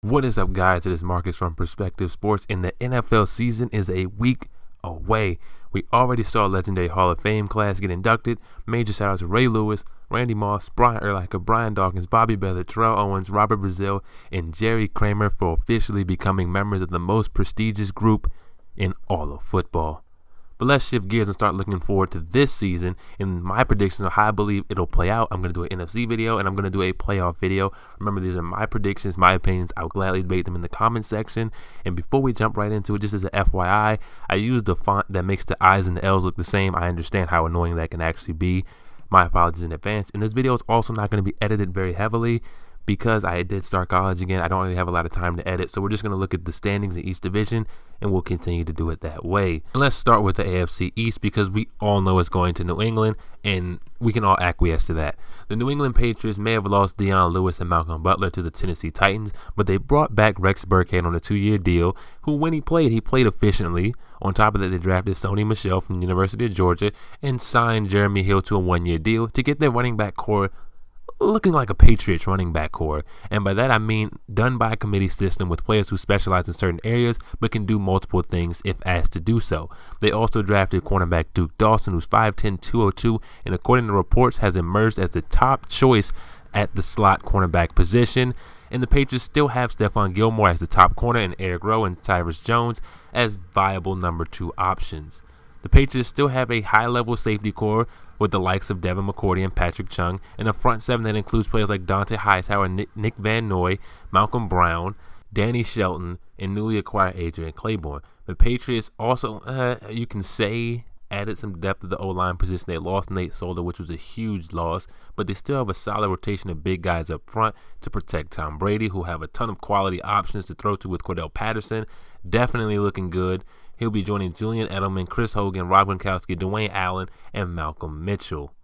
What is up, guys? It is Marcus from Perspective Sports, and the NFL season is a week away. We already saw legendary Hall of Fame class get inducted. Major shout out to Ray Lewis, Randy Moss, Brian Urlacher, Brian Dawkins, Bobby Bellett, Terrell Owens, Robert Brazile, and Jerry Kramer for officially becoming members of the most prestigious group in all of football. But let's shift gears and start looking forward to this season and my predictions of how I believe it'll play out. I'm going to do an NFC video and I'm going to do a playoff video. Remember, these are my predictions, my opinions. I'll gladly debate them in the comments section. And before we jump right into it, just as an FYI, I use the font that makes the I's and the L's look the same. I understand how annoying that can actually be. My apologies in advance. And this video is also not going to be edited very heavily, because I did start college again. I don't really have a lot of time to edit, so we're just going to look at the standings in each division, and we'll continue to do it that way. And let's start with the AFC East, because we all know it's going to New England, and we can all acquiesce to that. The New England Patriots may have lost Deion Lewis and Malcolm Butler to the Tennessee Titans, but they brought back Rex Burkhead on a 2-year deal, who, when he played efficiently. On top of that, they drafted Sony Michel from the University of Georgia and signed Jeremy Hill to a 1-year deal to get their running back core looking like a Patriots running back core. And by that I mean done by a committee system with players who specialize in certain areas but can do multiple things if asked to do so. They also drafted cornerback Duke Dawson, who's 5'10", 202, and according to reports has emerged as the top choice at the slot cornerback position. And the Patriots still have Stephon Gilmore as the top corner and Eric Rowe and Tyrus Jones as viable number 2 options. The Patriots still have a high-level safety core with the likes of Devin McCourty and Patrick Chung, and a front seven that includes players like Dante Hightower, Nick Van Noy, Malcolm Brown, Danny Shelton, and newly acquired Adrian Claiborne. The Patriots also, you can say, added some depth to the O-line position. They lost Nate Solder, which was a huge loss, but they still have a solid rotation of big guys up front to protect Tom Brady, who have a ton of quality options to throw to with Cordell Patterson. Definitely looking good. He'll be joining Julian Edelman, Chris Hogan, Rob Gronkowski, Dwayne Allen, and Malcolm Mitchell.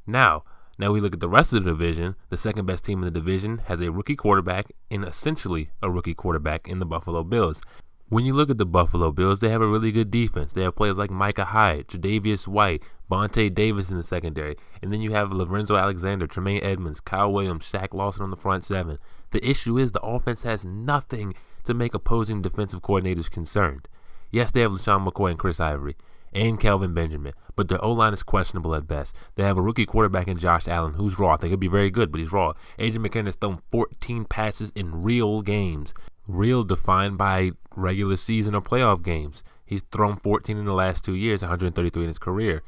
Now we look at the rest of the division. The second best team in the division has a rookie quarterback, and essentially a rookie quarterback in the Buffalo Bills. When you look at the Buffalo Bills, they have a really good defense. They have players like Micah Hyde, Tre'Davious White, Vontae Davis in the secondary, and then you have Lorenzo Alexander, Tremaine Edmonds, Kyle Williams, Shaq Lawson on the front seven. The issue is the offense has nothing to make opposing defensive coordinators concerned. Yes, they have LaShawn McCoy and Chris Ivory and Kelvin Benjamin, but their O-line is questionable at best. They have a rookie quarterback in Josh Allen, who's raw. I think he'll be very good, but he's raw. AJ McCarron has thrown 14 passes in real games. Real defined by regular season or playoff games. He's thrown 14 in the last 2 years, 133 in his career.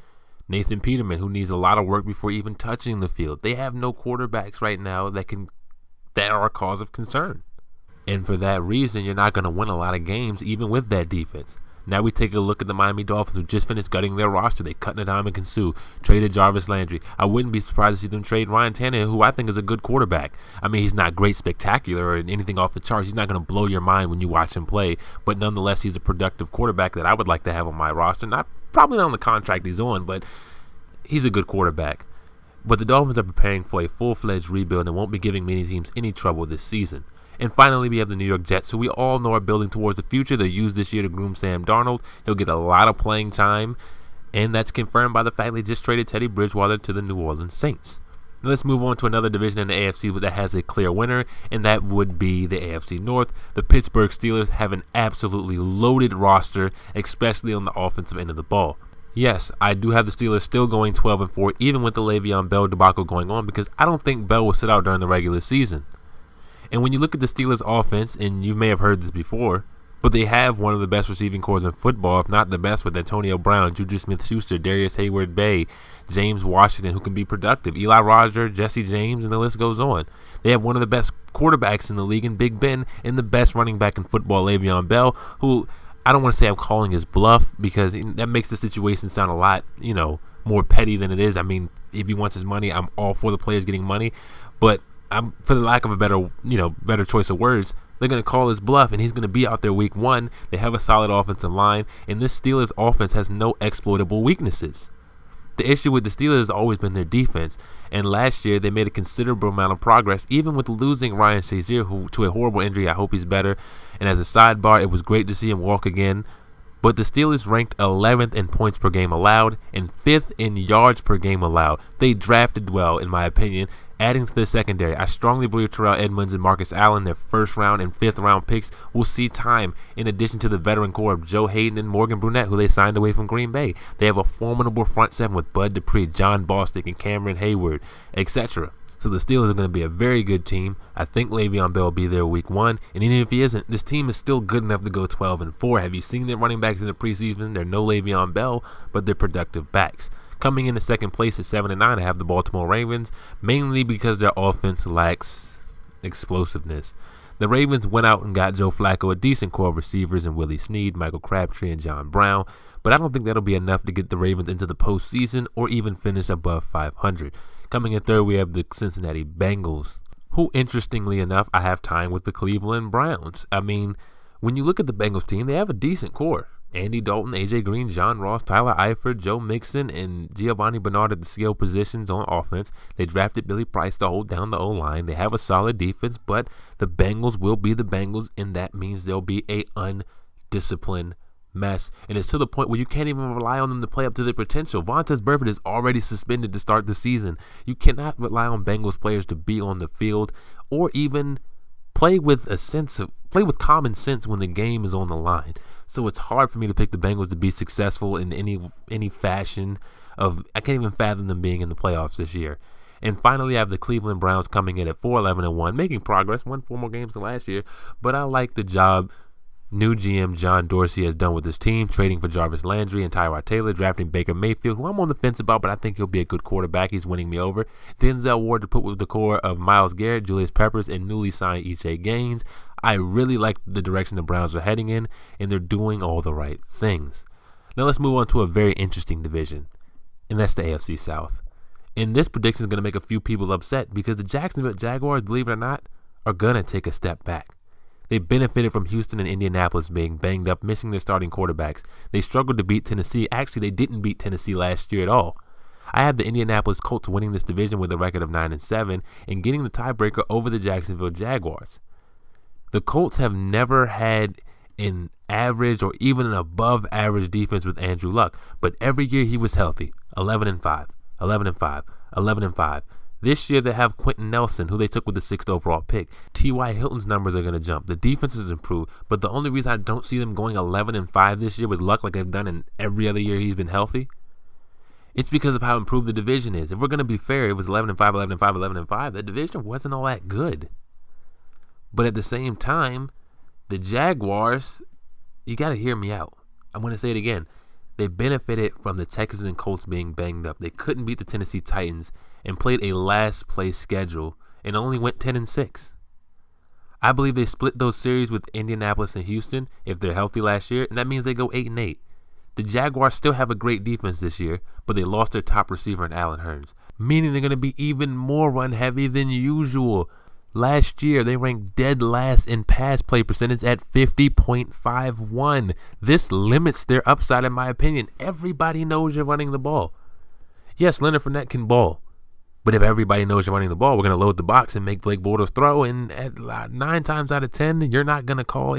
Nathan Peterman, who needs a lot of work before even touching the field. They have no quarterbacks right now that are a cause of concern. And for that reason, you're not going to win a lot of games, even with that defense. Now we take a look at the Miami Dolphins, who just finished gutting their roster. They cut Ndamukong Suh, traded Jarvis Landry. I wouldn't be surprised to see them trade Ryan Tannehill, who I think is a good quarterback. I mean, he's not great, spectacular, or anything off the charts. He's not going to blow your mind when you watch him play. But nonetheless, he's a productive quarterback that I would like to have on my roster. Probably not on the contract he's on, but he's a good quarterback. But the Dolphins are preparing for a full-fledged rebuild and won't be giving many teams any trouble this season. And finally, we have the New York Jets, who we all know are building towards the future. They're used this year to groom Sam Darnold. He'll get a lot of playing time, and that's confirmed by the fact they just traded Teddy Bridgewater to the New Orleans Saints. Now let's move on to another division in the AFC that has a clear winner, and that would be the AFC North. The Pittsburgh Steelers have an absolutely loaded roster, especially on the offensive end of the ball. Yes, I do have the Steelers still going 12-4, even with the Le'Veon Bell debacle going on, because I don't think Bell will sit out during the regular season. And when you look at the Steelers' offense, and you may have heard this before, but they have one of the best receiving corps in football, if not the best, with Antonio Brown, Juju Smith-Schuster, Darius Hayward-Bay, James Washington, who can be productive, Eli Roger, Jesse James, and the list goes on. They have one of the best quarterbacks in the league in Big Ben, and the best running back in football, Le'Veon Bell, who I don't want to say I'm calling his bluff, because that makes the situation sound a lot, more petty than it is. I mean, if he wants his money, I'm all for the players getting money, but for the lack of a better choice of words, they're going to call his bluff, and he's going to be out there week 1. They have a solid offensive line, and this Steelers offense has no exploitable weaknesses. The issue with the Steelers has always been their defense, and last year they made a considerable amount of progress, even with losing Ryan Shazier to a horrible injury. I hope he's better. And as a sidebar, it was great to see him walk again. But the Steelers ranked 11th in points per game allowed and 5th in yards per game allowed. They drafted well, in my opinion, adding to their secondary. I strongly believe Terrell Edmunds and Marcus Allen, their first round and fifth round picks, will see time in addition to the veteran core of Joe Hayden and Morgan Brunette, who they signed away from Green Bay. They have a formidable front seven with Bud Dupree, John Bostic, and Cameron Hayward, etc. So the Steelers are going to be a very good team. I think Le'Veon Bell will be there week 1. And even if he isn't, this team is still good enough to go 12-4. Have you seen their running backs in the preseason? They're no Le'Veon Bell, but they're productive backs. Coming in the second place at 7-9, I have the Baltimore Ravens, mainly because their offense lacks explosiveness. The Ravens went out and got Joe Flacco, a decent core of receivers, and Willie Snead, Michael Crabtree, and John Brown. But I don't think that'll be enough to get the Ravens into the postseason or even finish above 500. Coming in third, we have the Cincinnati Bengals, who, interestingly enough, I have tying with the Cleveland Browns. I mean, when you look at the Bengals team, they have a decent core. Andy Dalton, A.J. Green, John Ross, Tyler Eifert, Joe Mixon, and Giovanni Bernard at the skill positions on offense. They drafted Billy Price to hold down the O-line. They have a solid defense, but the Bengals will be the Bengals, and that means they'll be a undisciplined mess. And it's to the point where you can't even rely on them to play up to their potential. Vontez Burfict is already suspended to start the season. You cannot rely on Bengals players to be on the field or even play with common sense when the game is on the line. So it's hard for me to pick the Bengals to be successful in any fashion I can't even fathom them being in the playoffs this year. And finally, I have the Cleveland Browns coming in at 4-11-1, making progress, won 4 more games than last year. But I like the job new GM John Dorsey has done with his team, trading for Jarvis Landry and Tyrod Taylor, drafting Baker Mayfield, who I'm on the fence about, but I think he'll be a good quarterback. He's winning me over. Denzel Ward to put with the core of Myles Garrett, Julius Peppers, and newly signed E.J. Gaines. I really like the direction the Browns are heading in, and they're doing all the right things. Now let's move on to a very interesting division, and that's the AFC South. And this prediction is going to make a few people upset because the Jacksonville Jaguars, believe it or not, are going to take a step back. They benefited from Houston and Indianapolis being banged up, missing their starting quarterbacks. They struggled to beat Tennessee. Actually, they didn't beat Tennessee last year at all. I have the Indianapolis Colts winning this division with a record of 9-7 and getting the tiebreaker over the Jacksonville Jaguars. The Colts have never had an average or even an above average defense with Andrew Luck, but every year he was healthy. 11-5, 11-5, 11-5. This year they have Quentin Nelson, who they took with the 6th overall pick. T.Y. Hilton's numbers are going to jump. The defense has improved, but the only reason I don't see them going 11-5 this year with Luck like they've done in every other year he's been healthy, it's because of how improved the division is. If we're going to be fair, it was 11-5, 11-5, 11-5. The division wasn't all that good. But at the same time, the Jaguars, you got to hear me out. I'm going to say it again. They benefited from the Texans and Colts being banged up. They couldn't beat the Tennessee Titans and played a last place schedule and only went 10-6. I believe they split those series with Indianapolis and Houston if they're healthy last year, and that means they go 8-8. The Jaguars still have a great defense this year, but they lost their top receiver in Allen Hurns, meaning they're going to be even more run heavy than usual. Last year, they ranked dead last in pass play percentage at 50.51. This limits their upside, in my opinion. Everybody knows you're running the ball. Yes, Leonard Fournette can ball. But if everybody knows you're running the ball, we're going to load the box and make Blake Bortles throw. And at 9 times out of 10, you're not going to call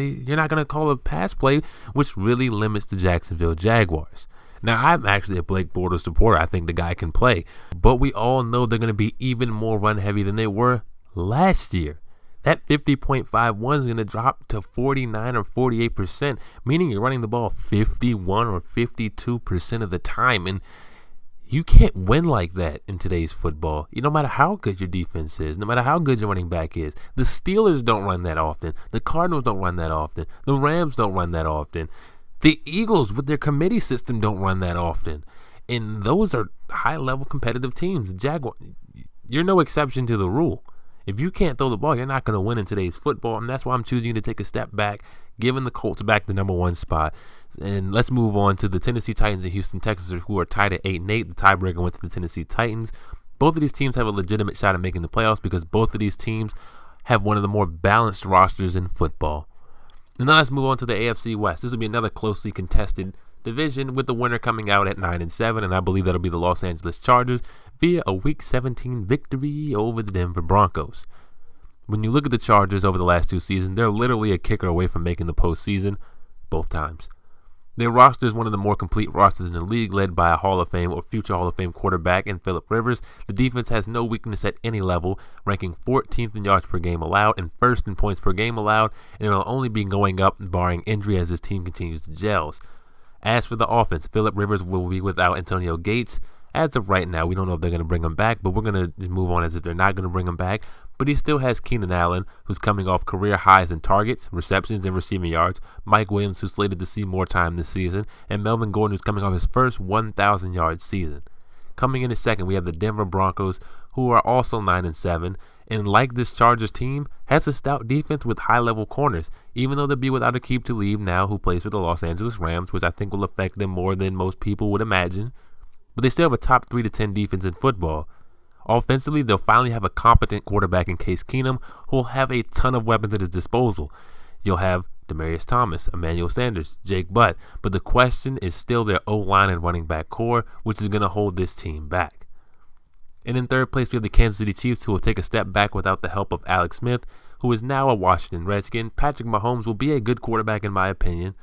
a pass play, which really limits the Jacksonville Jaguars. Now, I'm actually a Blake Bortles supporter. I think the guy can play. But we all know they're going to be even more run heavy than they were last year. That 50.51 is going to drop to 49 or 48%, meaning you're running the ball 51 or 52% of the time. And you can't win like that in today's football. No matter how good your defense is, no matter how good your running back is. The Steelers don't run that often. The Cardinals don't run that often. The Rams don't run that often. The Eagles with their committee system don't run that often. And those are high-level competitive teams. The Jaguars, you're no exception to the rule. If you can't throw the ball, you're not going to win in today's football, and that's why I'm choosing you to take a step back, giving the Colts back the number 1 spot. And let's move on to the Tennessee Titans and Houston Texans, who are tied at 8-8. The tiebreaker went to the Tennessee Titans. Both of these teams have a legitimate shot at making the playoffs because both of these teams have one of the more balanced rosters in football. And now let's move on to the AFC West. This will be another closely contested division with the winner coming out at 9-7, and I believe that'll be the Los Angeles Chargers via a Week 17 victory over the Denver Broncos. When you look at the Chargers over the last 2 seasons, they're literally a kicker away from making the postseason both times. Their roster is one of the more complete rosters in the league, led by a Hall of Fame or future Hall of Fame quarterback in Phillip Rivers. The defense has no weakness at any level, ranking 14th in yards per game allowed and 1st in points per game allowed, and it will only be going up barring injury as this team continues to gel. As for the offense, Phillip Rivers will be without Antonio Gates. As of right now, we don't know if they're going to bring him back, but we're going to just move on as if they're not going to bring him back. But he still has Keenan Allen, who's coming off career highs in targets, receptions, and receiving yards, Mike Williams, who's slated to see more time this season, and Melvin Gordon, who's coming off his first 1,000-yard season. Coming in second, we have the Denver Broncos, who are also 9-7, and like this Chargers team, has a stout defense with high-level corners, even though they'll be without Aqib Talib now, who plays for the Los Angeles Rams, which I think will affect them more than most people would imagine. But they still have a top 3 to 10 defense in football. Offensively, they'll finally have a competent quarterback in Case Keenum, who will have a ton of weapons at his disposal. You'll have Demaryius Thomas, Emmanuel Sanders, Jake Butt, but the question is still their O-line and running back core, which is going to hold this team back. And in third place, we have the Kansas City Chiefs, who will take a step back without the help of Alex Smith, who is now a Washington Redskin. Patrick Mahomes will be a good quarterback in my opinion,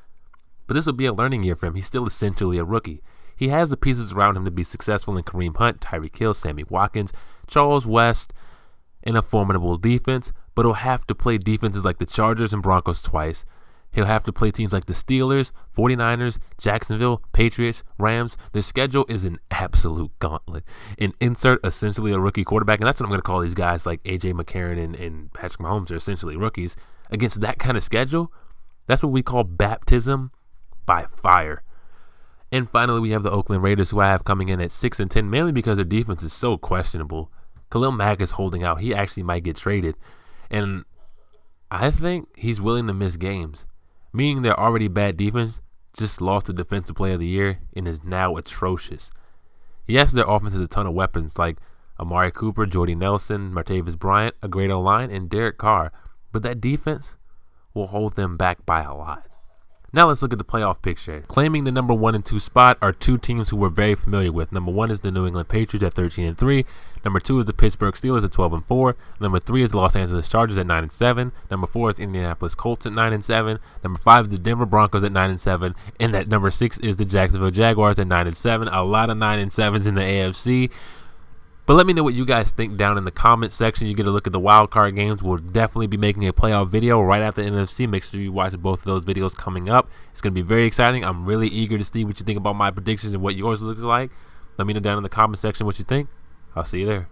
but this will be a learning year for him. He's still essentially a rookie. He has the pieces around him to be successful in Kareem Hunt, Tyreek Hill, Sammy Watkins, Charles West, and a formidable defense, but he'll have to play defenses like the Chargers and Broncos twice. He'll have to play teams like the Steelers, 49ers, Jacksonville, Patriots, Rams. Their schedule is an absolute gauntlet. And insert essentially a rookie quarterback, and that's what I'm going to call these guys like A.J. McCarron and Patrick Mahomes are essentially rookies. Against that kind of schedule, that's what we call baptism by fire. And finally, we have the Oakland Raiders, who I have coming in at 6-10, mainly because their defense is so questionable. Khalil Mack is holding out. He actually might get traded. And I think he's willing to miss games, meaning their already bad defense just lost the Defensive Player of the Year and is now atrocious. Yes, their offense has a ton of weapons like Amari Cooper, Jordy Nelson, Martavis Bryant, a great O-line, and Derek Carr, but that defense will hold them back by a lot. Now let's look at the playoff picture. Claiming the number 1 and 2 spot are two teams who we're very familiar with. Number 1 is the New England Patriots at 13-3. Number 2 is the Pittsburgh Steelers at 12-4. Number 3 is the Los Angeles Chargers at 9-7. Number 4 is the Indianapolis Colts at 9-7. Number 5 is the Denver Broncos at 9-7. And at number 6 is the Jacksonville Jaguars at 9-7. A lot of 9-7s in the AFC. But let me know what you guys think down in the comment section. You get a look at the wild card games. We'll definitely be making a playoff video right after the NFC. Make sure you watch both of those videos coming up. It's going to be very exciting. I'm really eager to see what you think about my predictions and what yours look like. Let me know down in the comment section what you think. I'll see you there.